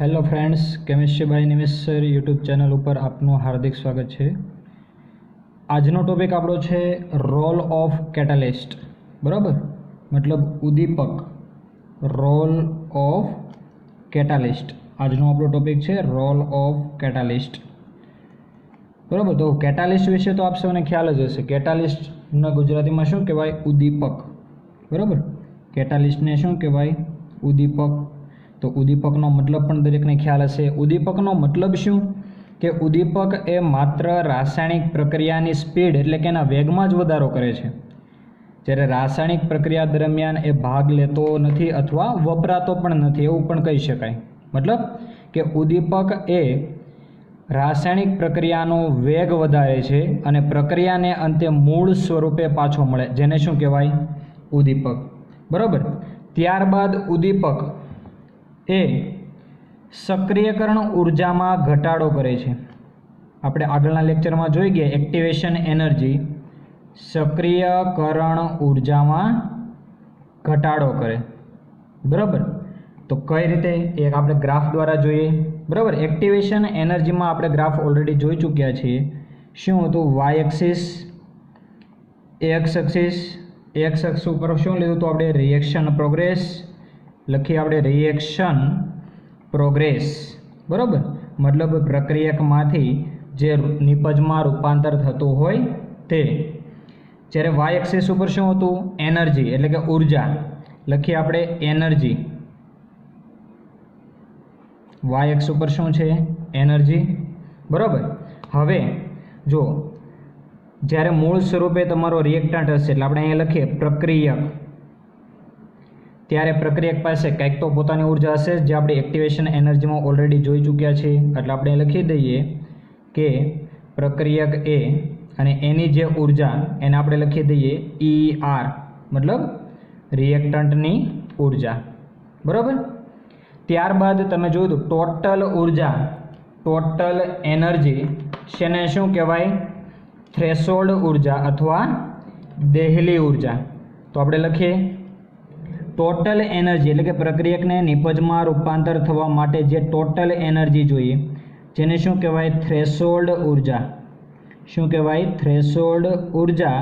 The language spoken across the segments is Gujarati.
हेलो फ्रेंड्स, केमिस्ट्री बाय निमेश सर यूट्यूब चैनल पर आपનું हार्दिक स्वागत है। આજનો ટોપિક આપણો છે રોલ ઓફ કેટાલિસ્ટ, બરાબર? મતલબ ઉદ્દીપક, રોલ ઓફ કેટાલિસ્ટ। આજનો આપણો ટોપિક છે રોલ ઓફ કેટાલિસ્ટ, બરાબર? તો કેટાલિસ્ટ વિશે તો આપ સૌને ખ્યાલ જ હશે। કેટાલિસ્ટના ગુજરાતીમાં શું કહેવાય? ઉદ્દીપક, બરાબર? કેટાલિસ્ટને શું કહેવાય? ઉદ્દીપક। તો ઉદ્દીપકનો મતલબ પણ દરેકને ખ્યાલ હશે। ઉદ્દીપકનો મતલબ શું કે ઉદ્દીપક એ માત્ર રાસાયણિક પ્રક્રિયાની સ્પીડ એટલે કે એના વેગમાં જ વધારો કરે છે, જ્યારે રાસાયણિક પ્રક્રિયા દરમિયાન એ ભાગ લેતો નથી અથવા વપરાતો પણ નથી, એવું પણ કહી શકાય। મતલબ કે ઉદ્દીપક એ રાસાયણિક પ્રક્રિયાનો વેગ વધારે છે અને પ્રક્રિયાને અંતે મૂળ સ્વરૂપે પાછો મળે, જેને શું કહેવાય? ઉદ્દીપક, બરાબર? ત્યારબાદ ઉદ્દીપક એ સક્રિયકરણ ઉર્જામાં ઘટાડો કરે છે। આપણે આગળના લેક્ચરમાં જોઈ ગયા એક્ટિવેશન એનર્જી સક્રિયકરણ ઉર્જામાં ઘટાડો કરે, બરાબર? તો કઈ રીતે એક આપણે ગ્રાફ દ્વારા જોઈએ, બરાબર? એક્ટિવેશન એનર્જીમાં આપણે ગ્રાફ ઓલરેડી જોઈ ચૂક્યા છીએ। શું હતું? Y axis, X axis, X અક્ષ ઉપર શું લીધું હતું આપણે? રિએક્શન પ્રોગ્રેસ લખીએ આપણે, રિએક્શન પ્રોગ્રેસ, બરાબર? મતલબ પ્રક્રિયકમાંથી જે નિપજમાં રૂપાંતર થતું હોય તે। જ્યારે વાય એક્સિસ ઉપર શું હતું? એનર્જી એટલે કે ઉર્જા, લખીએ આપણે એનર્જી। વાય એક્સ ઉપર શું છે? એનર્જી, બરાબર? હવે જો જ્યારે મૂળ સ્વરૂપે તમારો રિએક્ટન્ટ હશે એટલે આપણે અહીંયા લખીએ પ્રક્રિયક, ત્યારે પ્રક્રિયક પાસે કંઈક તો પોતાની ઉર્જા હશે જે આપણે એક્ટિવેશન એનર્જીમાં ઓલરેડી જોઈ ચૂક્યા છીએ। એટલે આપણે લખી દઈએ કે પ્રક્રિયક એ અને એની જે ઉર્જા એને આપણે લખી દઈએ ER, મતલબ રિએક્ટન્ટની ઉર્જા, બરાબર? ત્યારબાદ તમે જોયું તો ટોટલ ઉર્જા, ટોટલ એનર્જી, શેને શું કહેવાય? થ્રેશોલ્ડ ઉર્જા અથવા દેહલી ઉર્જા। તો આપણે લખીએ ટોટલ એનર્જી એટલે કે પ્રક્રિયકને નિપજમાં રૂપાંતર થવા માટે જે ટોટલ એનર્જી જોઈએ જેને શું કહેવાય? થ્રેશોલ્ડ ઉર્જા। શું કહેવાય? થ્રેશોલ્ડ ઉર્જા,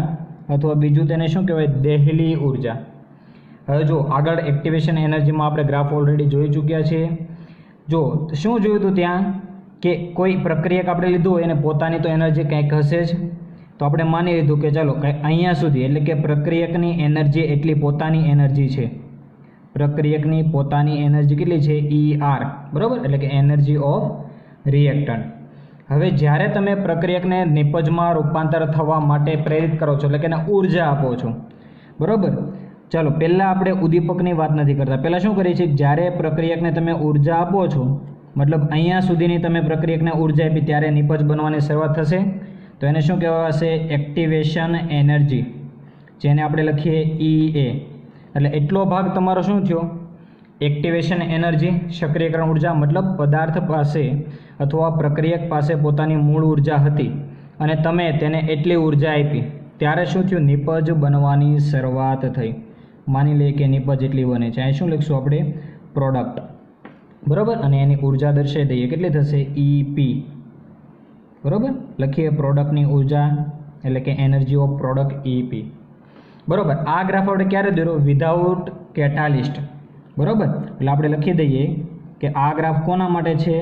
અથવા બીજું તેને શું કહેવાય? દેહલી ઉર્જા। હવે જો આગળ એક્ટિવેશન એનર્જીમાં આપણે ગ્રાફ ઓલરેડી જોઈ ચૂક્યા છીએ। જો શું જોયું હતું ત્યાં કે કોઈ પ્રક્રિયક આપણે લીધું હોય એને પોતાની તો એનર્જી કંઈક હશે જ, તો આપણે માની લીધું કે ચાલો અહીંયા સુધી એટલે કે પ્રક્રિયકની એનર્જી એટલી પોતાની એનર્જી છે, પ્રક્રિયકની પોતાની એનર્જી કેટલી છે? ER, બરાબર? એટલે કે એનર્જી ઓફ રિએક્ટન્ટ। હવે જ્યારે તમે પ્રક્રિયકને નિપજમાં રૂપાંતર થવા માટે પ્રેરિત કરો છો એટલે કે એને ઉર્જા આપો છો, બરાબર? ચાલો પહેલાં આપણે ઉદ્દીપકની વાત નથી કરતા, પહેલાં શું કરીએ છીએ? જ્યારે પ્રક્રિયકને તમે ઉર્જા આપો છો, મતલબ અહીંયા સુધીની તમે પ્રક્રિયકને ઉર્જા આપી ત્યારે નિપજ બનવાની શરૂઆત થશે, તો એને શું કહેવાશે? એક્ટિવેશન એનર્જી, જેને આપણે લખીએ EA। એટલે એટલો ભાગ તમારો શું થયો? એક્ટિવેશન એનર્જી, સક્રિયકરણ ઉર્જા, મતલબ પદાર્થ પાસે અથવા પ્રક્રિયક પાસે પોતાની મૂળ ઉર્જા હતી અને તમે તેને એટલી ઉર્જા આપી ત્યારે શું થયું? નિપજ બનવાની શરૂઆત થઈ। માની લઈએ કે નિપજ એટલી બને છે, અહીં શું લખીશું આપણે? પ્રોડક્ટ, બરાબર? અને એની ઉર્જા દર્શાવી દઈએ, કેટલી થશે? EP, બરાબર? લખીએ પ્રોડક્ટની ઉર્જા એટલે કે એનર્જી ઓફ પ્રોડક્ટ EP, બરાબર? આ ગ્રાફ આપણે ક્યારે દોર્યો? વિધાઉટ કેટાલિસ્ટ, બરાબર? એટલે આપણે લખી દઈએ કે આ ગ્રાફ કોના માટે છે?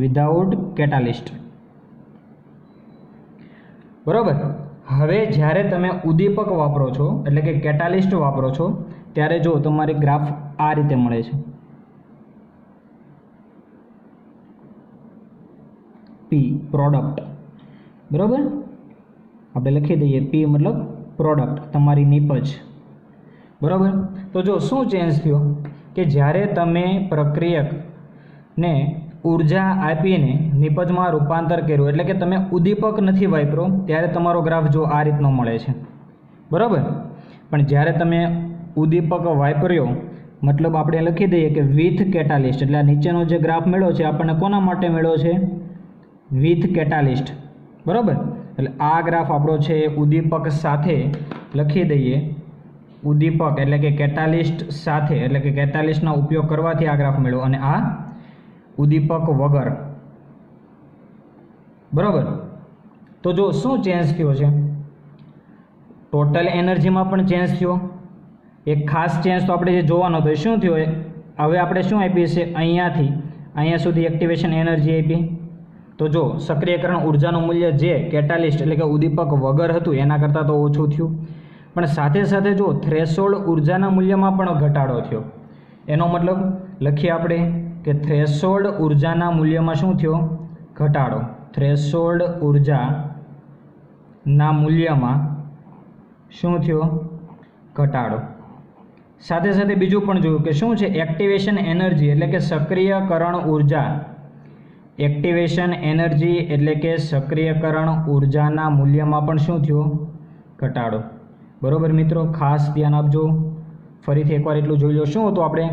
વિધાઉટ કેટાલિસ્ટ, બરાબર? હવે જ્યારે તમે ઉદ્દીપક વાપરો છો એટલે કે કેટાલિસ્ટ વાપરો છો ત્યારે જો તમારી ગ્રાફ આ રીતે મળે છે, P પ્રોડક્ટ, બરાબર? આપણે લખી દઈએ P મતલબ પ્રોડક્ટ, તમારી નિપજ, બરાબર? તો જો શું ચેન્જ થયો કે જ્યારે તમે પ્રક્રિયકને ઉર્જા આપીને નિપજમાં રૂપાંતર કર્યું એટલે કે તમે ઉદ્દીપક નથી વાપરો ત્યારે તમારો ગ્રાફ જો આ રીતનો મળે છે, બરાબર? પણ જ્યારે તમે ઉદ્દીપક વાપર્યો મતલબ આપણે લખી દઈએ કે વિથ કેટાલિસ્ટ, એટલે આ નીચેનો જે ગ્રાફ મળ્યો છે આપણને કોના માટે મળ્યો છે? વિથ કેટાલિસ્ટ, બરાબર? એટલે આ ગ્રાફ આપણો છે ઉદ્દીપક સાથે, લખી દઈએ ઉદ્દીપક એટલે કે કેટાલિસ્ટ સાથે, એટલે કે કેટાલિસ્ટનો ઉપયોગ કરવાથી આ ગ્રાફ મળ્યો, અને આ ઉદ્દીપક વગર, બરાબર. તો જો શું ચેન્જ થયો છે, ટોટલ એનર્જીમાં પણ ચેન્જ થયો. એક ખાસ ચેન્જ તો આપણે જે જોવાનો હતો એ શું થયો, હવે આપણે શું આપી છે, અહીંયાથી અહીંયા સુધી એક્ટિવેશન એનર્જી આપી. તો જો સક્રિયકરણ ઉર્જાનું મૂલ્ય જે કેટાલિસ્ટ એટલે કે ઉદ્દીપક વગર હતું એના કરતાં તો ઓછું થયું, પણ સાથે સાથે જો થ્રેશોલ્ડ ઉર્જાના મૂલ્યમાં પણ ઘટાડો થયો. એનો મતલબ લખીએ આપણે કે થ્રેશોલ્ડ ઉર્જાના મૂલ્યમાં શું થયો, ઘટાડો. થ્રેશોલ્ડ ઉર્જાના મૂલ્યમાં શું થયો, ઘટાડો. સાથે સાથે બીજું પણ જોયું કે શું છે, એક્ટિવેશન એનર્જી એટલે કે સક્રિયકરણ ઉર્જા. એક્ટિવેશન એનર્જી એટલે કે સક્રિયકરણ ઉર્જાના મૂલ્યમાં પણ શું થયો, ઘટાડો. બરાબર મિત્રો, ખાસ ધ્યાન આપજો. ફરીથી એકવાર એટલું જોઈ લો. શું હતું આપણે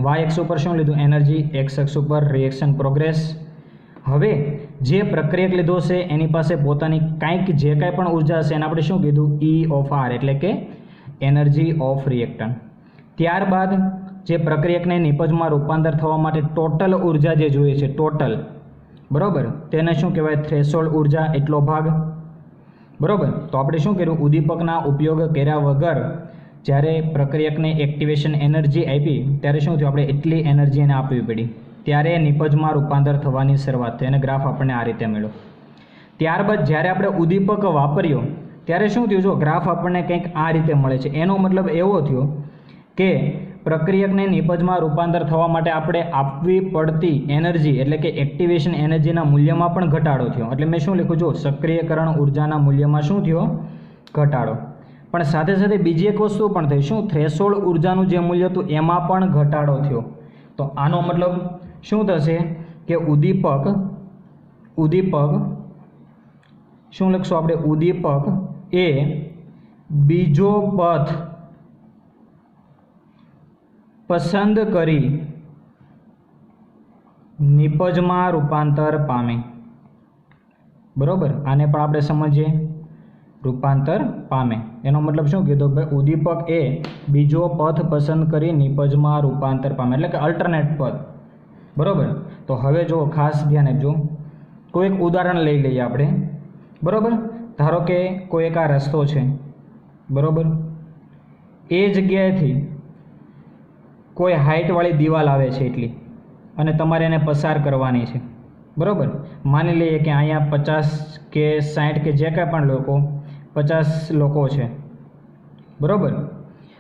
વાય એક્સ ઉપર શું લીધું, એનર્જી, એક્સ અક્ષ ઉપર રિએક્શન પ્રોગ્રેસ. હવે જે પ્રક્રિયક લીધો છે એની પાસે પોતાની કાંઈક જે કાંઈ પણ ઉર્જા હશે એને આપણે શું કીધું, E ઓફ આર એટલે કે એનર્જી ઓફ રિએક્ટન્ટ. ત્યારબાદ જે પ્રક્રિયકને નિપજમાં રૂપાંતર થવા માટે ટોટલ ઉર્જા જે જોઈએ છે, ટોટલ, બરાબર, તેને શું કહેવાય, થ્રેશોલ્ડ ઉર્જા, એટલો ભાગ. બરાબર. તો આપણે શું કર્યું, ઉદ્દીપકના ઉપયોગ કર્યા વગર જ્યારે પ્રક્રિયકને એક્ટિવેશન એનર્જી આપી ત્યારે શું થયું, આપણે એટલી એનર્જી એને આપવી પડી, ત્યારે નિપજમાં રૂપાંતર થવાની શરૂઆત થઈ અને ગ્રાફ આપણને આ રીતે મળ્યો. ત્યારબાદ જ્યારે આપણે ઉદ્દીપક વાપર્યો ત્યારે શું થયું, જો ગ્રાફ આપણને કંઈક આ રીતે મળે છે. એનો મતલબ એવો થયો કે પ્રક્રિયકને નિપજમાં રૂપાંતર થવા માટે આપણે આપવી પડતી એનર્જી એટલે કે એક્ટિવેશન એનર્જીના મૂલ્યમાં પણ ઘટાડો થયો. એટલે મેં શું લખ્યું, જો સક્રિયકરણ ઉર્જાના મૂલ્યમાં શું થયો, ઘટાડો. પણ સાથે સાથે બીજી એક વસ્તુ પણ થઈ, શું, થ્રેશોલ્ડ ઉર્જાનું જે મૂલ્ય હતું એમાં પણ ઘટાડો થયો. તો આનો મતલબ શું થશે કે ઉદ્દીપક શું લખશું આપણે, ઉદ્દીપક એ બીજો પથ પસંદ કરી નિપજમાં રૂપાંતર પામે. બરાબર, આને પણ આપણે સમજીએ, રૂપાંતર પામે એનો મતલબ શું કીધું, ભાઈ ઉદ્દીપક એ બીજો પથ પસંદ કરી નિપજમાં રૂપાંતર પામે એટલે કે અલ્ટરનેટ પથ. બરાબર. તો હવે જો ખાસ ધ્યાન આપજો, કોઈ એક ઉદાહરણ લઈ લઈએ આપણે. બરાબર. ધારો કે કોઈ એક આ રસ્તો છે, બરાબર, એ જગ્યાએથી કોઈ હાઇટવાળી દિવાલ આવે છે એટલી, અને તમારે એને પસાર કરવાની છે. બરાબર. માની લઈએ કે અહીંયા 50 કે 60 કે જે કાંઈ પણ લોકો 50 લોકો છે. બરાબર.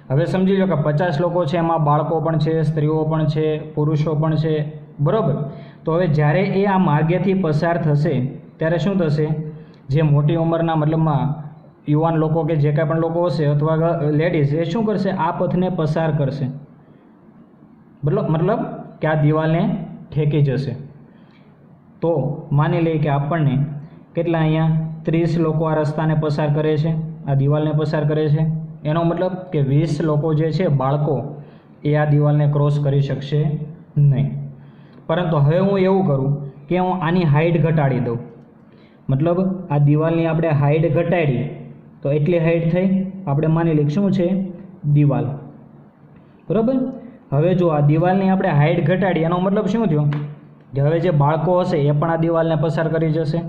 હવે સમજી લો કે 50 લોકો છે, એમાં બાળકો પણ છે, સ્ત્રીઓ પણ છે, પુરુષો પણ છે. બરાબર. તો હવે જ્યારે એ આ માર્ગેથી પસાર થશે ત્યારે શું થશે, જે મોટી ઉંમરના મતલબમાં યુવાન લોકો કે જે કાંઈ પણ લોકો હશે અથવા લેડીઝ, એ શું કરશે, આ પથને પસાર કરશે. મતલબ કે આ દિવાલને ઠેકી જશે. તો માની લઈએ કે આપણને કેટલા અહીંયા 30 લોકો આ રસ્તાને પસાર કરે છે, આ દિવાલને પસાર કરે છે. એનો મતલબ કે 20 લોકો જે છે, બાળકો, એ આ દિવાલને ક્રોસ કરી શકશે નહીં. પરંતુ હવે હું એવું કરું કે હું આની હાઇટ ઘટાડી દઉં. મતલબ આ દિવાલની આપણે હાઇટ ઘટાડી તો એટલી હાઇટ થઈ, આપણે માની લઈએ શું છે, દિવાલ. બરાબર. હવે જો આ દિવાલની આપણે હાઇટ ઘટાડી એનો મતલબ શું થયો કે હવે જે બાળકો હશે એ પણ આ દિવાલને પસાર કરી જશે.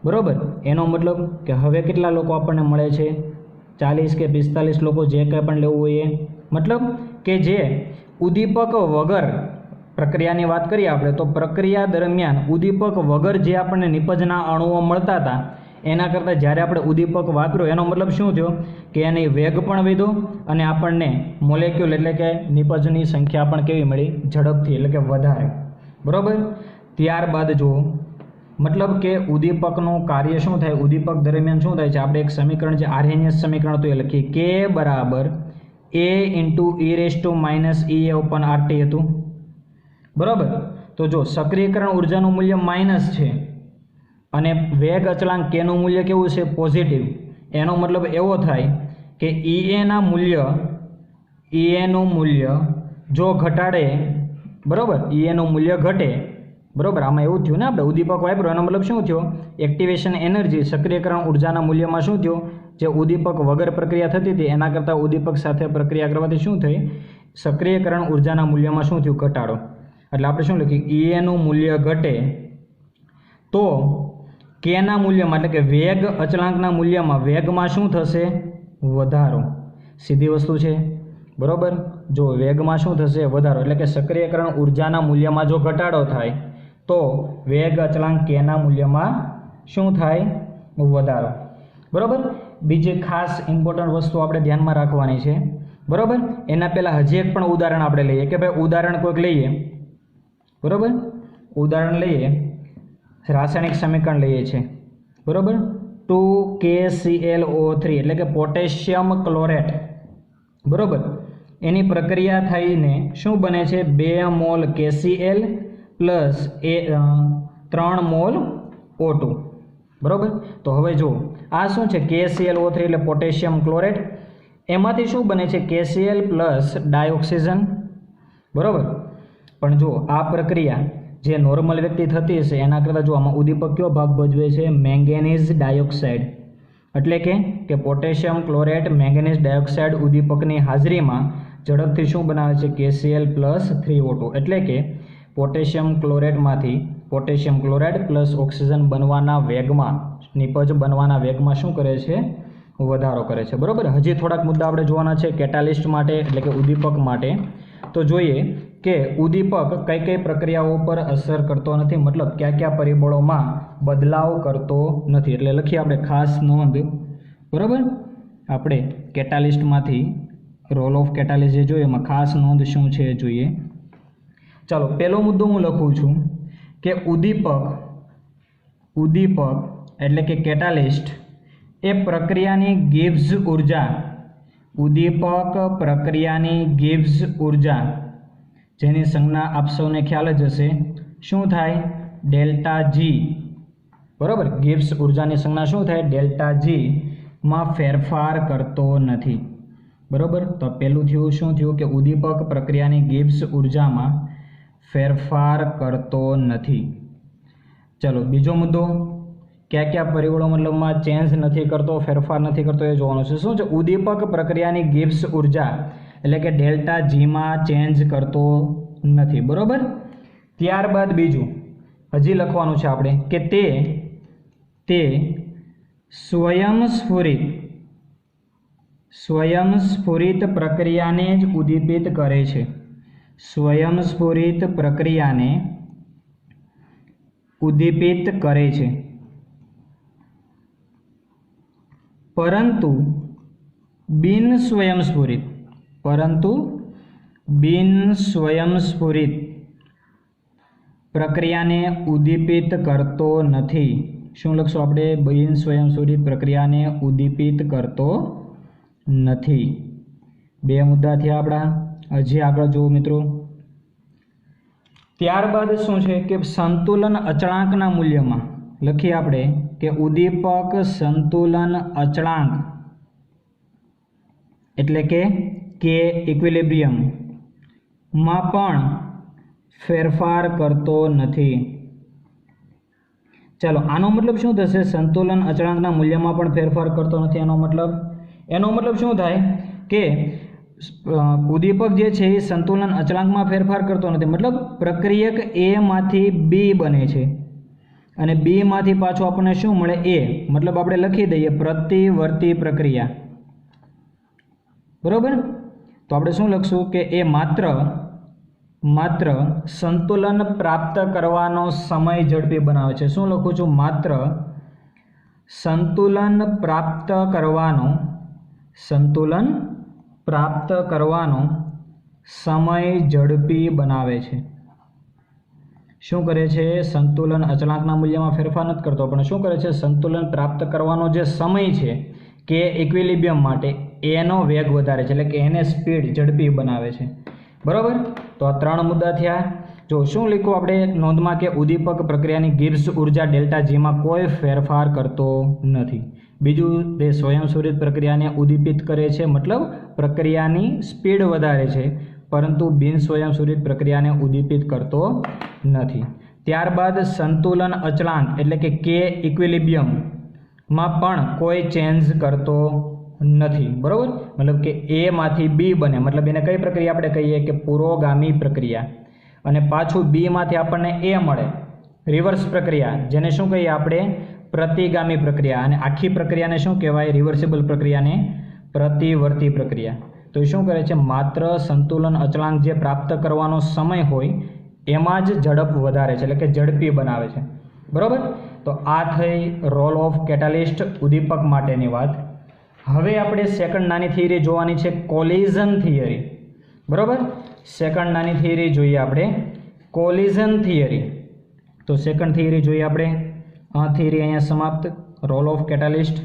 બરાબર. એનો મતલબ કે હવે કેટલા લોકો આપણને મળે છે, 40 કે 45 લોકો, જે કંઈ પણ લેવું હોય એ. મતલબ કે જે ઉદ્દીપક વગર પ્રક્રિયાની વાત કરીએ આપણે, તો પ્રક્રિયા દરમિયાન ઉદ્દીપક વગર જે આપણને નિપજના અણુઓ મળતા હતા એના કરતાં જ્યારે આપણે ઉદ્દીપક વાપર્યો એનો મતલબ શું થયો કે એની વેગ પણ વધ્યો અને આપણને મોલેક્યુલ એટલે કે નિપજની સંખ્યા પણ કેવી મળી, ઝડપથી એટલે કે વધારે. બરાબર. ત્યારબાદ જો મતલબ કે ઉદ્દીપકનું કાર્ય શું થાય, ઉદ્દીપક દરમિયાન શું થાય છે, આપણે એક સમીકરણ જે આર્હેનિયસ સમીકરણ હતું એ લખીએ, કે બરાબર A × e−EA/RT હતું. બરાબર. તો જો સક્રિયકરણ ઉર્જાનું મૂલ્ય માઇનસ છે અને વેગ અચળાંક કેનું મૂલ્ય કેવું છે, પોઝિટિવ. એનો મતલબ એવો થાય કે EAનું મૂલ્ય જો ઘટાડે, બરાબર, EAનું મૂલ્ય ઘટે. બરાબર. આમાં એવું થયું ને, આપણે ઉદ્દીપક વાપર્યો એનો મતલબ શું થયો, એક્ટિવેશન એનર્જી સક્રિયકરણ ઉર્જાના મૂલ્યમાં શું થયું, જે ઉદ્દીપક વગર પ્રક્રિયા થતી હતી એના કરતાં ઉદ્દીપક સાથે પ્રક્રિયા કરવાથી શું થઈ, સક્રિયકરણ ઉર્જાના મૂલ્યમાં શું થયું, ઘટાડો. એટલે આપણે શું લખીએ એનું મૂલ્ય ઘટે તો કેના મૂલ્યમાં એટલે કે વેગ અચળાંકના મૂલ્યમાં વેગમાં શું થશે? વધારો. સીધી વસ્તુ છે, બરાબર. જો વેગમાં શું થશે? વધારો. એટલે કે સક્રિયકરણ ઉર્જાના મૂલ્યમાં જો ઘટાડો થાય તો વેગ અચળાંક કેના મૂલ્યમાં શું થાય? વધારો. બરાબર. બીજી ખાસ ઇમ્પોર્ટન્ટ વસ્તુ આપણે ધ્યાનમાં રાખવાની છે, બરાબર. એના પહેલાં હજી એક પણ ઉદાહરણ આપણે લઈએ કે ભાઈ ઉદાહરણ કોઈક લઈએ, બરાબર. ઉદાહરણ લઈએ, રાસાયણિક સમીકરણ લઈએ છીએ, બરાબર. 2KClO3 એટલે કે પોટેશિયમ ક્લોરેટ, બરાબર. એની પ્રક્રિયા થઈને શું બને છે? 2 mall KCl plus 3 mall O2, બરાબર. તો હવે જો આ શું છે? KClO3 એટલે પોટેશિયમ ક્લોરેટ. એમાંથી શું બને છે? KCl પ્લસ ડાયોક્સિજન, બરાબર. પણ જો આ પ્રક્રિયા જે નોર્મલ વ્યક્તિ થતી હશે એના કરતાં જો આમાં ઉદ્દીપક કયો ભાગ ભજવે છે? Manganese dioxide. એટલે કે પોટેશિયમ ક્લોરેટ મેંગેનીઝ ડાયોક્સાઇડ ઉદ્દીપકની હાજરીમાં ઝડપથી શું બનાવે છે? KCl plus 3O2. એટલે કે પોટેશિયમ ક્લોરેટમાંથી પોટેશિયમ ક્લોરાઇડ પ્લસ ઓક્સિજન બનવાના વેગમાં, નિપજ બનવાના વેગમાં શું કરે છે? વધારો કરે છે, બરાબર. હજી થોડાક મુદ્દા આપણે જોવાના છે કેટાલિસ્ટ માટે એટલે કે ઉદ્દીપક માટે. તો જોઈએ કે ઉદ્દીપક કઈ કઈ પ્રક્રિયાઓ પર અસર કરતો નથી, મતલબ કયા કયા પરિબળોમાં બદલાવ કરતો નથી. એટલે લખીએ આપણે ખાસ નોંધ, બરાબર. આપણે કેટાલિસ્ટમાંથી રોલ ઓફ કેટાલિસ્ટ જે જોઈએ એમાં ખાસ નોંધ શું છે જોઈએ. ચાલો, પહેલો મુદ્દો હું લખું છું કે ઉદ્દીપક એટલે કે કેટાલિસ્ટ એ પ્રક્રિયાની ગિબ્સ ઉર્જા, ઉદ્દીપક પ્રક્રિયાની ગિબ્સ ઉર્જા જેની સંજ્ઞા આપ સૌને ખ્યાલ જ હશે, શું થાય? ડેલ્ટા જી, બરાબર. ગિબ્સ ઉર્જાની સંજ્ઞા શું થાય? ડેલ્ટા જી માં ફેરફાર કરતો નથી, બરાબર. તો પહેલું થયું શું થયું કે ઉદ્દીપક પ્રક્રિયાની ગિબ્સ ઉર્જામાં ફેરફાર કરતો નથી. ચલો, બીજો મુદ્દો, કયા કયા પરિબળો મતલબમાં ચેન્જ નથી કરતો, ફેરફાર નથી કરતો એ જોવાનું છે. શું છે? ઉદ્દીપક પ્રક્રિયાની ગિબ્સ ઉર્જા એટલે કે ડેલ્ટા જીમાં ચેન્જ કરતો નથી, બરાબર. ત્યારબાદ બીજું હજી લખવાનું છે આપણે કે તે સ્વયંસ્ફુરિત પ્રક્રિયાને જ ઉદ્દીપિત કરે છે. સ્વયંસ્ફુરિત પ્રક્રિયાને ઉદ્દીપિત કરે છે, પરંતુ બિન સ્વયંસ્ફુરિત પ્રક્રિયાને ઉદ્દીપિત કરતો નથી. શું લખશું આપણે? બિન સ્વયંસ્ફુરિત પ્રક્રિયાને ઉદ્દીપિત કરતો નથી. બે મુદ્દા થયા આપણા. હજી આગળ જુઓ મિત્રો. ત્યારબાદ શું છે કે સંતુલન અચળાંકના મૂલ્યમાં લખીએ આપણે કે ઉદ્દીપક સંતુલન અચળાંક એટલે કે ઇક્વિલિબ્રિયમ માં પણ ફેરફાર કરતો નથી. ચાલો, આનો મતલબ શું થશે? સંતુલન અચળાંકના મૂલ્યમાં પણ ફેરફાર કરતો નથી. એનો મતલબ શું થાય કે ઉદ્દીપક જે છે એ સંતુલન અચળાંકમાં ફેરફાર કરતો નથી. મતલબ પ્રક્રિયક A માંથી B બને છે અને B માંથી પાછું આપણને શું મળે? A. મતલબ આપણે લખી દઈએ પ્રતિવર્તી પ્રક્રિયા, બરાબર. તો આપણે શું લખશું કે એ માત્ર સંતુલન પ્રાપ્ત કરવાનો સમય ઝડપી બનાવે છે. શું લખું છું? માત્ર સંતુલન પ્રાપ્ત કરવાનો સમય ઝડપી બનાવે છે. શું કરે છે? સંતુલન અચળાંકના મૂલ્યમાં ફેરફાર નથી કરતો, પણ શું કરે છે? સંતુલન પ્રાપ્ત કરવાનો જે સમય છે કે ઇક્વિલિબ્રિયમ માટે એનો વેગ વધારે છે, એટલે કે એને સ્પીડ ઝડપી બનાવે છે, બરાબર. તો આ 3 મુદ્દા થયા. જો શું લખ્યું આપણે નોંધમાં કે ઉદ્દીપક પ્રક્રિયાની ગિબ્સ ઉર્જા ડેલ્ટા જીમાં કોઈ ફેરફાર કરતો નથી. બીજું, તે સ્વયંસ્ફુરિત પ્રક્રિયાને ઉદ્દીપિત કરે છે, મતલબ પ્રક્રિયાની સ્પીડ વધારે છે, પરંતુ બિન સ્વયંસ્ફુરિત પ્રક્રિયાને ઉદ્દીપિત કરતો નથી. ત્યારબાદ સંતુલન અચળાંક એટલે કે ઇક્વિલિબ્રિયમમાં પણ કોઈ ચેન્જ કરતો નથી, બરાબર. મતલબ કે A માંથી B બને, મતલબ એને કઈ પ્રક્રિયા આપણે કહીએ કે પુરોગામી પ્રક્રિયા. અને પાછું બીમાંથી આપણને એ મળે, રિવર્સ પ્રક્રિયા, જેને શું કહીએ આપણે? પ્રતિગામી પ્રક્રિયા. અને આખી પ્રક્રિયાને શું કહેવાય? રિવર્સિબલ પ્રક્રિયાને પ્રતિવર્તી પ્રક્રિયા. તો એ શું કરે છે? માત્ર સંતુલન અચળાંક જે પ્રાપ્ત કરવાનો સમય હોય એમાં જ ઝડપ વધારે છે, એટલે કે ઝડપી બનાવે છે. બરાબર? તો આ થઈ રોલ ઓફ કેટાલિસ્ટ ઉદ્દીપક માટેની વાત. હવે આપણે સેકન્ડ નાની થિયરી જોવાની છે, કોલિઝન થિયરી. બરાબર? સેકન્ડ નાની થિયરી જોઈએ આપણે, કોલિઝન થિયરી. તો સેકન્ડ થિયરી જોઈએ આપણે. આ થિયરી અહીંયા સમાપ્ત, રોલ ઓફ કેટાલિસ્ટ.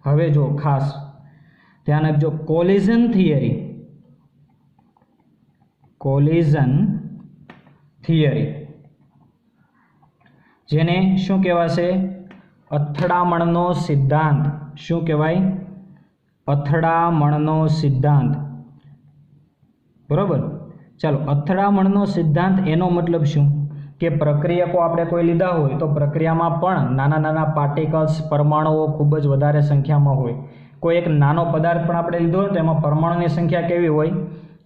હવે જો ખાસ ધ્યાન આપજો, કોલિઝન થિયરી, કોલિઝન થિયરી જેને શું કહેવાશે? અથડામણનો સિદ્ધાંત. શું કહેવાય? અથડામણનો સિદ્ધાંત. બરાબર? ચાલો, અથડામણનો સિદ્ધાંત એનો મતલબ શું? કે પ્રક્રિયકો આપણે કોઈ લીધા હોય તો પ્રક્રિયામાં પણ નાના નાના પાર્ટિકલ્સ, પરમાણુઓ ખૂબ જ વધારે સંખ્યામાં હોય. કોઈ એક નાનો પદાર્થ પણ આપણે લીધો હોય તો એમાં પરમાણુની સંખ્યા કેવી હોય?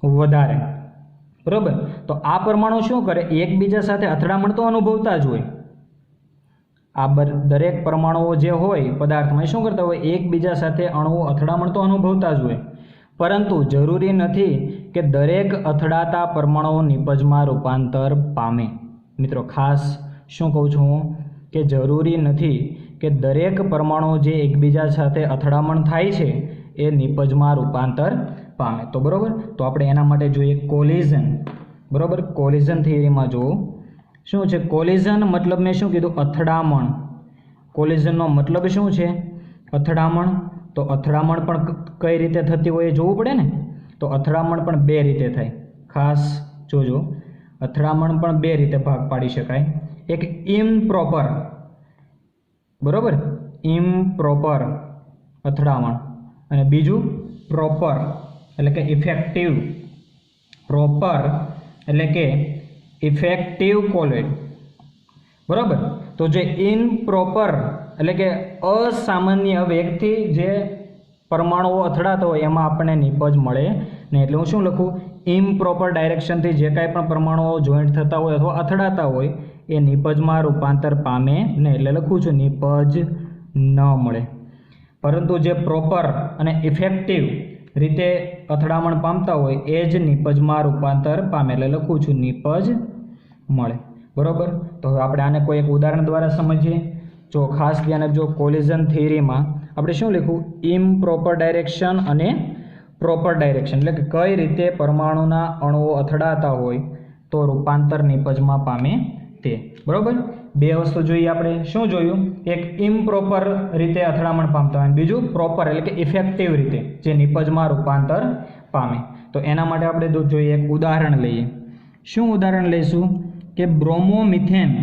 વધારે. બરાબર? તો આ પરમાણુ શું કરે? એકબીજા સાથે અથડામણ તો અનુભવતા જ હોય. આ દરેક પરમાણુઓ જે હોય પદાર્થમાં શું કરતા હોય? એકબીજા સાથે અણુઓ અથડામણ તો અનુભવતા જ હોય. પરંતુ જરૂરી નથી કે દરેક અથડાતા પરમાણુઓ નિપજમાં રૂપાંતર પામે. મિત્રો ખાસ શું કહું છું હું? કે જરૂરી નથી કે દરેક પરમાણુઓ જે એકબીજા સાથે અથડામણ થાય છે એ નિપજમાં રૂપાંતર પામે. તો બરાબર, તો આપણે એના માટે જોઈએ કોલિઝન. બરાબર? કોલિઝન થિયરીમાં જુઓ શું છે? કોલિઝન મતલબ મેં શું કીધું? અથડામણ. કોલિઝનનો મતલબ શું છે? અથડામણ. તો અથડામણ પણ કઈ રીતે થતી હોય એ જોવું પડે ને. તો અથડામણ પણ બે રીતે થાય, ખાસ જોજો. અથડામણ પણ બે રીતે ભાગ પાડી શકાય. એક ઇમ્પ્રોપર, બરાબર, ઇમ્પ્રોપર અથડામણ, અને બીજું પ્રોપર એટલે કે ઇફેક્ટિવ. પ્રોપર એટલે કે ઇફેક્ટિવ કોલોઇડ. બરાબર? તો જે ઇમ્પ્રોપર એટલે કે અસામાન્ય વેગથી જે પરમાણુઓ અથડાતા હોય એમાં આપણને નિપજ મળે નહીં. એટલે હું શું લખું? ઇમ્પ્રોપર ડાયરેક્શનથી જે કાંઈ પણ પરમાણુઓ જોઈન્ટ થતા હોય અથવા અથડાતા હોય એ નિપજમાં રૂપાંતર પામે નહીં. એટલે લખું છું નિપજ ન મળે. પરંતુ જે પ્રોપર અને ઇફેક્ટિવ રીતે અથડામણ પામતા હોય એ જ નિપજમાં રૂપાંતર પામે. એટલે લખું છું નિપજ મળે. બરાબર? તો હવે આપણે આને કોઈ એક ઉદાહરણ દ્વારા સમજીએ. જો ખાસ ધ્યાન આપજો, કોલિઝન થિયરીમાં આપણે શું લખ્યું? ઇમ્પ્રોપર ડાયરેક્શન અને પ્રોપર ડાયરેક્શન, એટલે કે કઈ રીતે પરમાણુના અણુઓ અથડાતા હોય તો રૂપાંતર નિપજમાં પામે તે. બરાબર? બે વસ્તુ જોઈએ આપણે. શું જોયું? એક ઇમ્પ્રોપર રીતે અથડામણ પામતા હોય, બીજું પ્રોપર એટલે કે ઇફેક્ટિવ રીતે જે નિપજમાં રૂપાંતર પામે. તો એના માટે આપણે જોઈએ એક ઉદાહરણ લઈએ. શું ઉદાહરણ લઈશું? કે બ્રોમોમિથેન.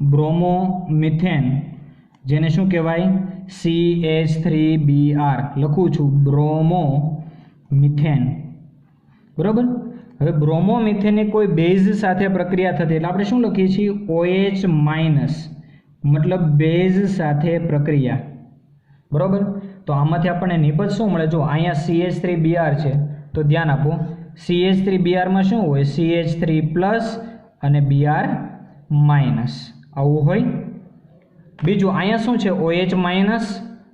બ્રોમોમિથેન જેને શું કહેવાય? CH3Br લખું છું, બ્રોમોમિથેન. બરાબર? હવે બ્રોમોમિથેનની કોઈ બેઝ સાથે પ્રક્રિયા થતી એટલે આપણે શું લખીએ છીએ? OH-, મતલબ બેઝ સાથે પ્રક્રિયા. બરાબર? તો આમાંથી આપણને નિપજ શું મળે? જો અહીંયા CH3Br છે તો ધ્યાન આપો, CH3Br માં શું હોય? CH3+ અને Br-. આવું હોય. બીજું અહીંયા શું છે? OH-,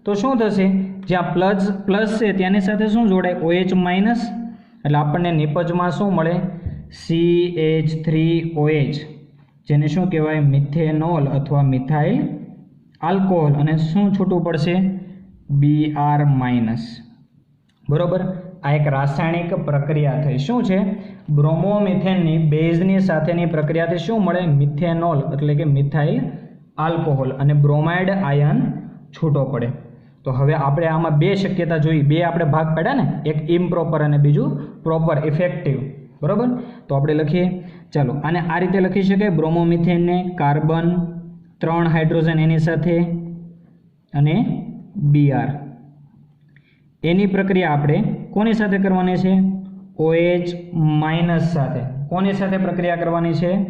તો શું થશે? જ્યાં પ્લસ છે ત્યાંની સાથે શું જોડાય? OH-, એટલે આપણને નિપજમાં શું મળે? CH3OH, જેને શું કહેવાય? મિથેનોલ અથવા મિથાઇલ આલ્કોહોલ. અને શું છૂટું પડશે? Br-. બરાબર? આ એક રાસાયણિક પ્રક્રિયા થઈ. શું છે? બ્રોમોમિથેનની બેઝની સાથેની પ્રક્રિયાથી શું મળે? મિથેનોલ એટલે કે મિથાઇલ આલ્કોહોલ અને બ્રોમાઇડ આયન છૂટો પડે. તો હવે આપણે આમાં બે શક્યતા જોઈ, બે આપણે ભાગ પાડ્યા ને, એક ઇમ્પ્રોપર અને બીજું પ્રોપર ઇફેક્ટિવ. બરાબર? તો આપણે લખીએ. ચાલો, આને આ રીતે લખી શકાય. બ્રોમોમિથેનને કાર્બન 3 હાઇડ્રોજન એની સાથે અને Br. એની પ્રક્રિયા આપણે કોની સાથે કરવાની છે? OH- સાથે. કોની સાથે પ્રક્રિયા કરવાની છે?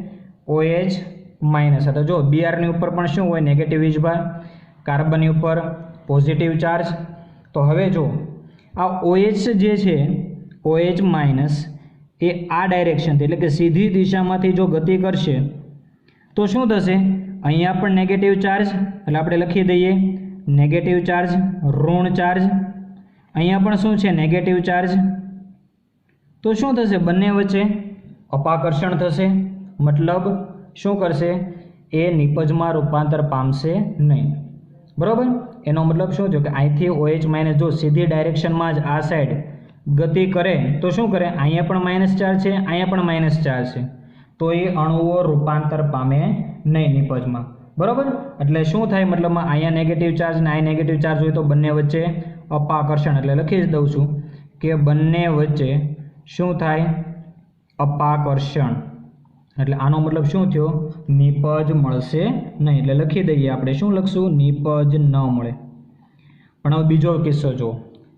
OH- સાથે. જો Br ની ઉપર પણ શું હોય? નેગેટિવ વીજભાર. કાર્બનની ઉપર પોઝિટિવ ચાર્જ. તો હવે જો આ OH જે છે, OH- એ આ ડાયરેક્શનથી એટલે કે સીધી દિશામાંથી જો ગતિ કરશે તો શું થશે? અહીંયા પણ નેગેટિવ ચાર્જ, એટલે આપણે લખી દઈએ નેગેટિવ ચાર્જ, ઋણ ચાર્જ. અહીંયા પણ શું છે? Negative charge. તો શું થશે? બંને વચ્ચે અપાકર્ષણ થશે. મતલબ શું કરશે? એ નિપજમાં રૂપાંતર પામશે નહીં. બરાબર? એનો મતલબ શું થયો કે અહીંથી OH માઇનસ જો સીધી ડાયરેક્શનમાં જ આ સાઈડ ગતિ કરે તો શું કરે? અહીંયા પણ માઇનસ ચાર્જ છે, અહીંયા પણ માઇનસ ચાર્જ છે, તો એ અણુઓ રૂપાંતર પામે નહીં નિપજમાં. બરાબર? એટલે શું થાય? મતલબમાં અહીંયા નેગેટિવ ચાર્જ ને અહીંયા નેગેટિવ ચાર્જ હોય તો બંને વચ્ચે અપાકર્ષણ, એટલે લખી જ દઉં છું કે બંને વચ્ચે શું થાય? અપાકર્ષણ. એટલે આનો મતલબ શું થયો? નિપજ મળશે નહીં. એટલે લખી દઈએ આપણે, શું લખશું? નિપજ ન મળે. પણ હવે બીજો કિસ્સો જો,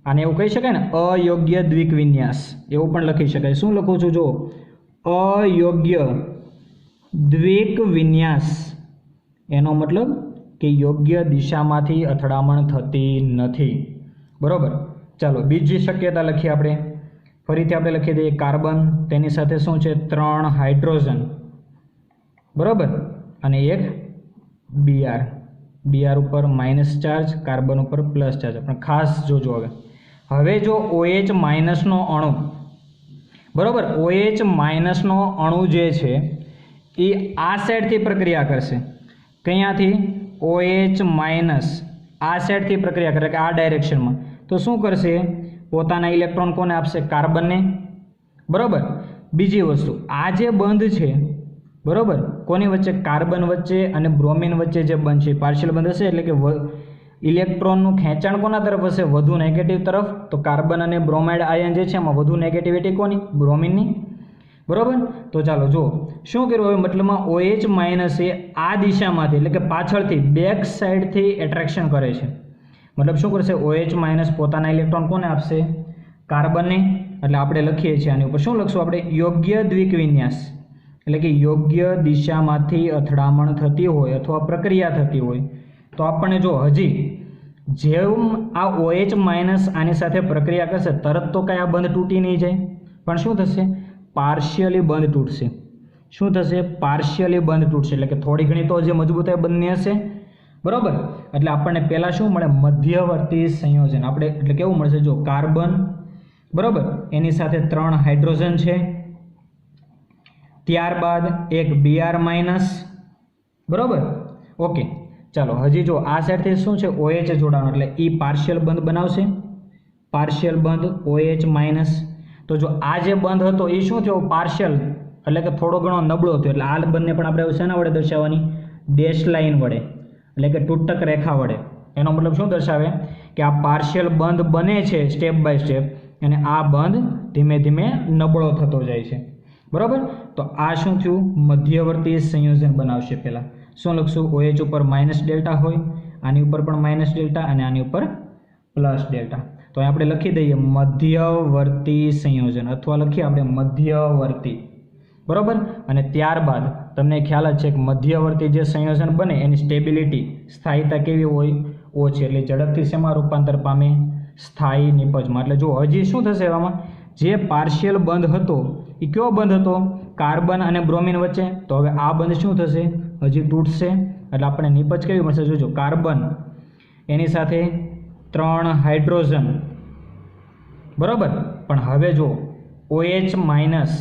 આને એવું કહી શકાય ને અયોગ્ય દ્વિક વિન્યાસ, એવું પણ લખી શકાય. શું લખું છું? જો અયોગ્ય દ્વિક વિન્યાસ, એનો મતલબ કે યોગ્ય દિશામાંથી અથડામણ થતી નથી. બરાબર? ચાલો બીજી શક્યતા લખીએ આપણે. ફરીથી આપણે લખી દઈએ કાર્બન, તેની સાથે શું છે? 3 હાઇડ્રોજન. બરાબર? અને એક Br. Br ઉપર માઇનસ ચાર્જ, કાર્બન ઉપર પ્લસ ચાર્જ. પણ ખાસ જોજો હવે જો OH માઇનસનો અણુ, બરાબર, OH માઇનસનો અણુ જે છે એ આ સાઈડથી પ્રક્રિયા કરશે. કયાંથી? OH માઇનસ આ સાઈડથી પ્રક્રિયા કરે, કે આ ડાયરેક્શનમાં. તો શું કરશે? પોતાના ઇલેક્ટ્રોન કોને આપશે? કાર્બનને. બરાબર? બીજી વસ્તુ, આ જે બંધ છે, બરાબર, કોની વચ્ચે? કાર્બન વચ્ચે અને બ્રોમિન વચ્ચે જે બંધ છે પાર્શિયલ બંધ હશે, એટલે કે ઇલેક્ટ્રોનનું ખેંચાણ કોના તરફ હશે? વધુ નેગેટિવ તરફ. તો કાર્બન અને બ્રોમાઇડ આયન જે છે એમાં વધુ નેગેટિવિટી કોની? બ્રોમિનની. બરાબર? તો ચાલો જો શું કર્યું હવે? મતલબમાં OH માઇનસ એ આ દિશામાંથી, એટલે કે પાછળથી બેક સાઈડથી એટ્રેક્શન કરે છે. મતલબ શું કરશે? OH માઇનસ પોતાના ઇલેક્ટ્રોન કોને આપશે? કાર્બનને. એટલે આપણે લખીએ છીએ આની ઉપર શું લખશું આપણે? યોગ્ય દ્વિક વિન્યાસ, એટલે કે યોગ્ય દિશામાંથી અથડામણ થતી હોય અથવા પ્રક્રિયા થતી હોય તો આપણને જો હજી જેમ આ OH માઇનસ આની સાથે પ્રક્રિયા કરશે તરત તો કાંઈ આ બંધ તૂટી નહીં જાય, પણ શું થશે? પાર્શિયલી બંધ તૂટશે. શું થશે? પાર્શિયલી બંધ તૂટશે, એટલે કે થોડી ઘણી તો જે મજબૂતાઈ બંધની હશે. બરાબર? એટલે આપણને પહેલાં શું મળે? મધ્યવર્તી સંયોજન. આપણે એટલે કેવું મળશે? જો કાર્બન, બરાબર, એની સાથે 3 હાઇડ્રોજન છે, ત્યારબાદ એક Br માઇનસ. બરાબર? ઓકે, ચાલો હજી જો આ સાઈડથી શું છે? OH જોડાણ, એટલે એ પાર્શિયલ બંધ બનાવશે. પાર્શિયલ બંધ OH માઇનસ. તો જો આ જે બંધ હતો એ શું થયો? પાર્શિયલ, એટલે કે થોડો ઘણો નબળો થયો. એટલે આ બંધને પણ આપણે શેના વડે દર્શાવવાની? ડેશ લાઇન વડે, એટલે કે તૂટક રેખા વડે. એનો મતલબ શું દર્શાવે? કે આ પાર્શિયલ બંધ બને છે સ્ટેપ બાય સ્ટેપ, અને આ બંધ ધીમે ધીમે નબળો થતો જાય છે. બરાબર? તો આ શું થયું? મધ્યવર્તી સંયોજન બનાવશે. પહેલાં શું લખશું? OH ઉપર માઇનસ ડેલ્ટા હોય, આની ઉપર પણ માઇનસ ડેલ્ટા અને આની ઉપર પ્લસ ડેલ્ટા. તો અહીં આપણે લખી દઈએ મધ્યવર્તી સંયોજન, અથવા લખીએ આપણે મધ્યવર્તી. બરાબર? અને ત્યારબાદ તમને ખ્યાલ જ છે કે મધ્યવર્તી જે સંયોજન બને એની સ્ટેબિલિટી, સ્થાયીતા કેવી હોય? ઓછી. એટલે ઝડપથી શેમાં રૂપાંતર પામે? સ્થાયી નિપજમાં. એટલે જો હજી શું થશે એવામાં? જે પાર્શિયલ બંધ હતો એ કયો બંધ હતો? કાર્બન અને બ્રોમિન વચ્ચે. તો હવે આ બંધ શું થશે? હજી તૂટશે. એટલે આપણને નિપજ કેવી મળશે? જોજો, કાર્બન એની સાથે 3 હાઇડ્રોજન. બરાબર? પણ હવે જો OH માઇનસ,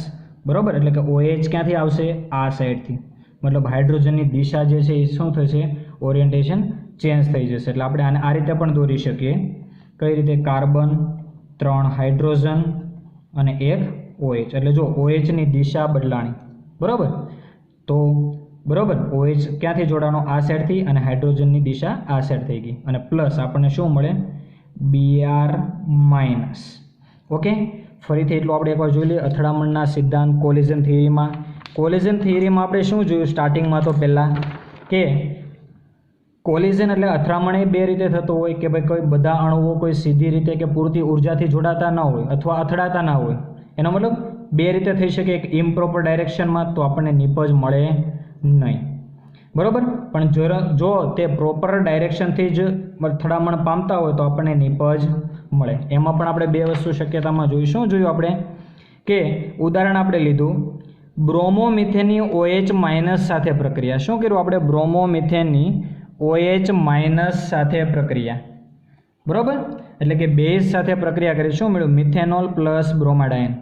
બરાબર, એટલે કે OH ક્યાંથી આવશે? આ સાઈડથી. મતલબ હાઇડ્રોજનની દિશા જે છે એ શું થશે? ઓરિએન્ટેશન ચેન્જ થઈ જશે. એટલે આપણે આને આ રીતે પણ દોરી શકીએ. કઈ રીતે? કાર્બન, 3 હાઇડ્રોજન અને એક OH. એટલે જો OHની દિશા બદલાણી. બરાબર? તો બરાબર, OH ક્યાંથી જોડાણો? આ સાઈડથી, અને હાઇડ્રોજનની દિશા આ સાઈડ થઈ ગઈ. અને પ્લસ આપણને શું મળે? Br minus. ઓકે, ફરીથી એટલું આપણે એકવાર જોઈ લઈએ અથડામણના સિદ્ધાંત કોલિઝન થિયરીમાં. કોલિઝન થિયરીમાં આપણે શું જોયું સ્ટાર્ટિંગમાં? તો પહેલાં કે કોલિઝન એટલે અથડામણ એ બે રીતે થતો હોય કે ભાઈ કોઈ બધા અણુઓ કોઈ સીધી રીતે કે પૂરતી ઉર્જાથી જોડાતા ન હોય અથવા અથડાતા ના હોય. એનો મતલબ બે રીતે થઈ શકે. એક ઇમ્પ્રોપર ડાયરેક્શનમાં, તો આપણને નિપજ મળે નહીં. બરાબર? પણ જો તે પ્રોપર ડાયરેક્શનથી જ અથડામણ પામતા હોય તો આપણને નિપજ મળે. એમાં પણ આપણે બે વસ્તુ શક્યતામાં જોઈશું. જોયું આપણે કે ઉદાહરણ આપણે લીધું બ્રોમોમિથેનની OH- સાથે પ્રક્રિયા. શું કર્યું આપણે? બ્રોમોમિથેનની OH- સાથે પ્રક્રિયા, બરાબર. એટલે કે બેઝ સાથે પ્રક્રિયા કરી. શું મળ્યું? Methanol plus bromide.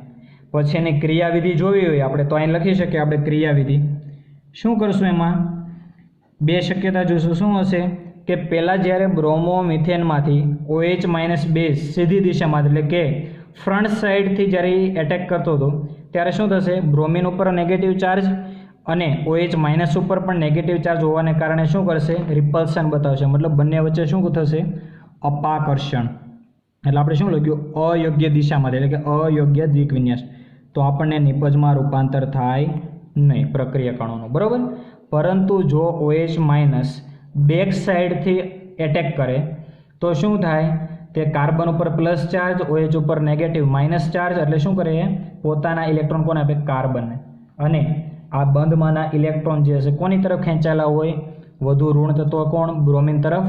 પછી એની ક્રિયાવિધિ જોવી હોય આપણે તો અહીં લખી શકીએ આપણે ક્રિયાવિધિ. શું કરશું? એમાં બે શક્યતા જોઈશું. શું હશે કે પહેલાં જ્યારે બ્રોમોમિથેનમાંથી OH- બેઝ સીધી દિશામાં એટલે કે ફ્રન્ટ સાઈડથી જ્યારે એટેક કરતો હતો ત્યારે શું થશે? બ્રોમિન ઉપર નેગેટિવ ચાર્જ અને OH- ઉપર પણ નેગેટિવ ચાર્જ હોવાને કારણે શું કરશે? રિપલ્શન બતાવશે. મતલબ બંને વચ્ચે શું થશે? અપાકર્ષણ. એટલે આપણે શું લખ્યું? અયોગ્ય દિશામાં એટલે કે અયોગ્ય દ્વિકવિન્યાસ. તો આપણને નિપજમાં રૂપાંતર થાય નહીં પ્રક્રિયક અણુનું, બરાબર. પરંતુ જો OH- બેક સાઈડથી એટેક કરે તો શું થાય? તે કાર્બન ઉપર પ્લસ ચાર્જ, OH ઉપર નેગેટિવ માઇનસ ચાર્જ. એટલે શું કરે? પોતાના ઇલેક્ટ્રોન કોને આપે? કાર્બનને. અને આ બંધમાંના ઇલેક્ટ્રોન જે હશે કોની તરફ ખેંચાયેલા હોય? વધુ ઋણ તત્વ કોણ? બ્રોમિન તરફ.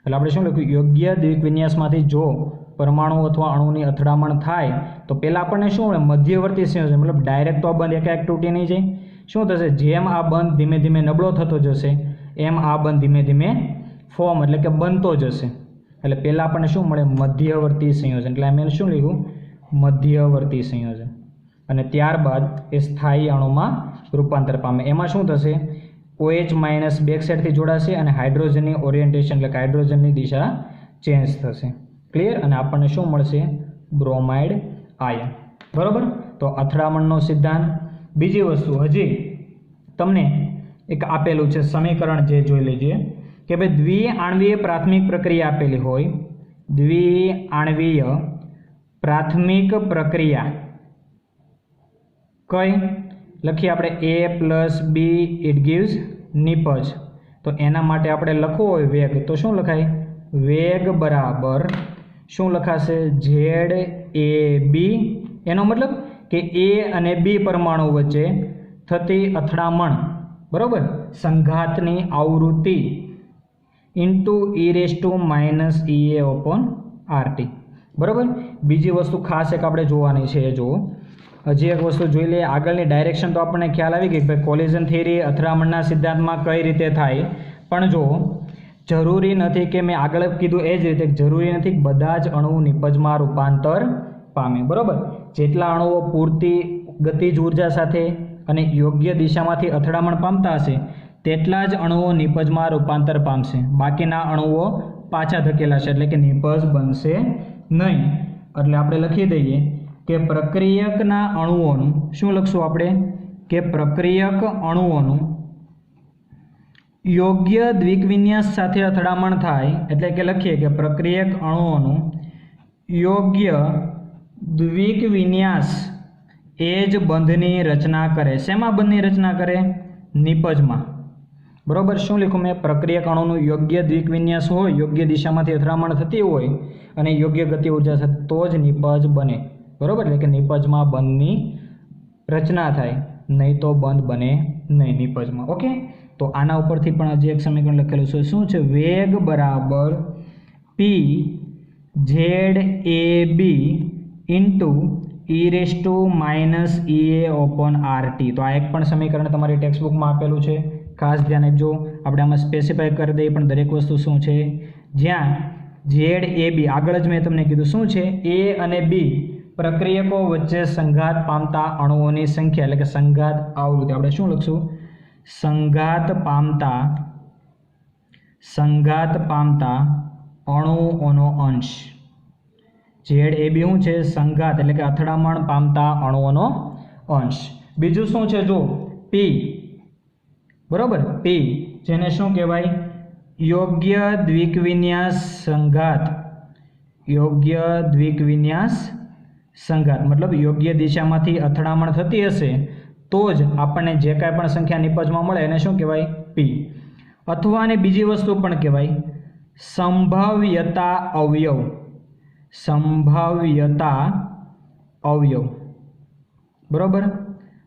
એટલે આપણે શું લખ્યું? યોગ્ય દ્વિકવિન્યાસમાંથી જો પરમાણુ અથવા અણુની અથડામણ થાય તો પહેલાં આપણને શું મળે? મધ્યવર્તી સંયોજન. મતલબ ડાયરેક્ટ તો આ બંધ એકાએક તૂટી નહીં જાય. શું થશે? જેમ આ બંધ ધીમે ધીમે નબળો થતો જશે એમ આ બંધ ધીમે ધીમે ફોર્મ એટલે કે બનતો જશે. એટલે પહેલાં આપણને શું મળે? મધ્યવર્તી સંયોજન. એટલે અમે શું લખ્યું? મધ્યવર્તી સંયોજન. અને ત્યારબાદ એ સ્થાયી અણુમાં રૂપાંતર પામે. એમાં શું થશે? OH- બેક સાઈડથી જોડાશે અને હાઇડ્રોજનની ઓરિએન્ટેશન એટલે કે હાઇડ્રોજનની દિશા ચેન્જ થશે. ક્લિયર? અને આપણને શું મળશે? બ્રોમાઇડ આયન, બરાબર. તો અથડામણનો સિદ્ધાંત. બીજી વસ્તુ હજી તમને એક આપેલું છે સમીકરણ, જે જોઈ લેજે કે ભાઈ દ્વિઆણવીય પ્રાથમિક પ્રક્રિયા આપેલી હોય. દ્વિઆણવીય પ્રાથમિક પ્રક્રિયા કઈ લખીએ આપણે? A+B it gives નિપજ. તો એના માટે આપણે લખવો હોય વેગ, તો શું લખાય? વેગ બરાબર શું લખાશે? ZAB. એનો મતલબ કે A અને B પરમાણુ વચ્ચે થતી અથડામણ, બરાબર, સંઘાતની આવૃત્તિ ઇન્ટુ E⁻⁻⁴ બરાબર. બીજી વસ્તુ ખાસ એક આપણે જોવાની છે. એ જુઓ, હજી એક વસ્તુ જોઈ લઈએ. આગળની ડાયરેક્શન તો આપણને ખ્યાલ આવી ગઈ કે ભાઈ કોલિઝન થિયરી અથડામણના સિદ્ધાંતમાં કઈ રીતે થાય. પણ જો જરૂરી નથી કે મેં આગળ કીધું એ જ રીતે જરૂરી નથી કે બધા જ અણુ નિપજમાં રૂપાંતર પામે, બરાબર. જેટલા અણુઓ પૂરતી ગતિજ ઉર્જા સાથે અને યોગ્ય દિશામાંથી અથડામણ પામતા હશે તેટલા જ અણુઓ નિપજમાં રૂપાંતર પામશે. બાકીના અણુઓ પાછા ધકેલાશે એટલે કે નિપજ બનશે નહીં. એટલે આપણે લખી દઈએ કે પ્રક્રિયકના અણુઓનું શું લખશું આપણે? કે પ્રક્રિયક અણુઓનું યોગ્ય દ્વિકવિન્યાસ સાથે અથડામણ થાય એટલે કે લખીએ કે પ્રક્રિયક અણુઓનું યોગ્ય દ્વિકવિન્યાસ એ જ બંધની રચના કરે. શેમાં બંધની રચના કરે? નિપજમાં, બરાબર. શું લખ્યું મેં? પ્રક્રિયક અણુનું યોગ્ય દ્વિકવિન્યાસ હોય, યોગ્ય દિશામાંથી અથડામણ થતી હોય અને યોગ્ય ગતિ ઉર્જા સાથે તો જ નિપજ બને, બરાબર. એટલે કે નિપજમાં બંધની રચના થાય, નહીં તો બંધ બને નહીં નિપજમાં. ઓકે. તો આના ઉપરથી પણ હજી એક સમીકરણ લખેલું છે. શું છે? વેગ બરાબર PZAB ઇન્ટુ E⁻⁻⁴ તો આ એક પણ સમીકરણ તમારી ટેક્સ્ટબુકમાં આપેલું છે. ખાસ ધ્યાન આપજો. આપણે આમાં સ્પેસિફાઈ કરી દઈએ પણ દરેક વસ્તુ શું છે. જ્યાં ZAB આગળ જ મેં તમને કીધું શું છે? A અને B પ્રક્રિયકો વચ્ચે સંઘાત પામતા અણુઓની સંખ્યા એટલે કે સંઘાત આવૃત્તિ. આપણે શું લખશું? સંઘાત પામતા અણુઓનો અંશ. ZAB શું છે? સંઘાત એટલે કે અથડામણ પામતા અણુઓનો અંશ. બીજું શું છે? જો P, બરાબર. P જેને શું કહેવાય? યોગ્ય દ્વિકવિન્યાસ સંઘાત. યોગ્ય દ્વિકવિન્યાસ સંઘાત મતલબ યોગ્ય દિશામાંથી અથડામણ થતી હશે તો જ આપણને જે કાંઈ પણ સંખ્યા નિપજમાં મળે એને શું કહેવાય? P. અથવા અને બીજી વસ્તુ પણ કહેવાય સંભાવ્યતા અવયવ. સંભાવ્યતા અવયવ, બરાબર.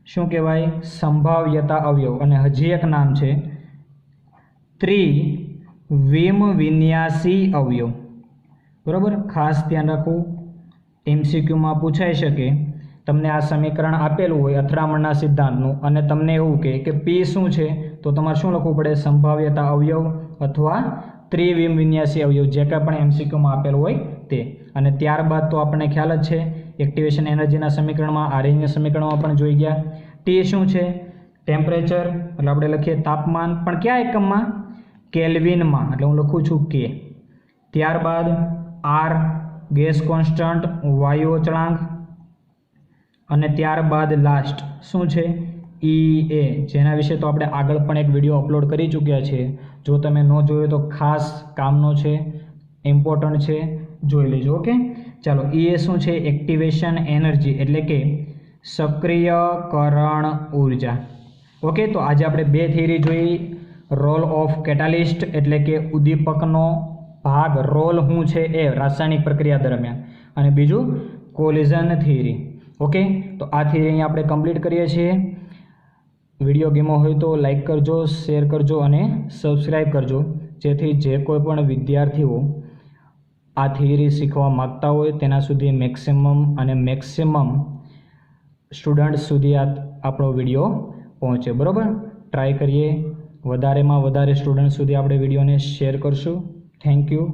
શું કહેવાય? સંભાવ્યતા અવયવ. અને હજી એક નામ છે ત્રિવિમવિન્યાસી અવયવ, બરાબર. ખાસ ધ્યાન રાખવું, MCQમાં પૂછાઈ શકે તમને આ સમીકરણ આપેલું હોય અથડામણના સિદ્ધાંતનું અને તમને એવું કહે કે પી શું છે, તો તમારે શું લખવું પડે? સંભાવ્યતા અવયવ અથવા ત્રિવિમ વિન્યાસી અવયવ, જે કાંઈ પણ MCQમાં આપેલું હોય તે. અને ત્યારબાદ તો આપણને ખ્યાલ જ છે એક્ટિવેશન એનર્જીના સમીકરણમાં, આરએનએના સમીકરણમાં પણ જોઈ ગયા. ટી શું છે? ટેમ્પરેચર, એટલે આપણે લખીએ તાપમાન, પણ કયા એકમમાં? કેલ્વિનમાં, એટલે હું લખું છું કે. ત્યારબાદ આર ગેસ કોન્સ્ટન્ટ, વાયુ અચળાંક, અને ત્યારબાદ લાસ્ટ શું છે? EA, જેના વિશે તો આપણે આગળ પણ એક વિડીયો અપલોડ કરી ચૂક્યા છે. જો તમે ન જોયો તો ખાસ કામનો છે, ઇમ્પોર્ટન્ટ છે, જોઈ લેજો. ઓકે, ચાલો. EA શું છે? એક્ટિવેશન એનર્જી, એટલે કે સક્રિયકરણ ઉર્જા. ઓકે, તો આજે આપણે બે થિયરી જોઈ. રોલ ઓફ કેટાલિસ્ટ, એટલે કે ઉદ્દીપકનો ભાગ, રોલ શું છે એ રાસાયણિક પ્રક્રિયા દરમિયાન, અને બીજું કોલિઝન થિયરી. ઓકે, તો આ થિયરી અહીંયા આપણે કમ્પ્લીટ કરીએ છીએ. વિડીયો ગમ્યો હોય તો લાઈક કરજો, શેર કરજો અને સબસ્ક્રાઈબ કરજો, જેથી જે કોઈ પણ વિદ્યાર્થીઓ આ થિયરી શીખવા માગતા હોય તેના સુધી મેક્સિમમ સ્ટુડન્ટ સુધી આપણો વિડીયો પહોંચે. બરાબર, ટ્રાય કરીએ વધારેમાં વધારે સ્ટુડન્ટ સુધી આપણે વિડીયોને શેર કરશું. Thank you.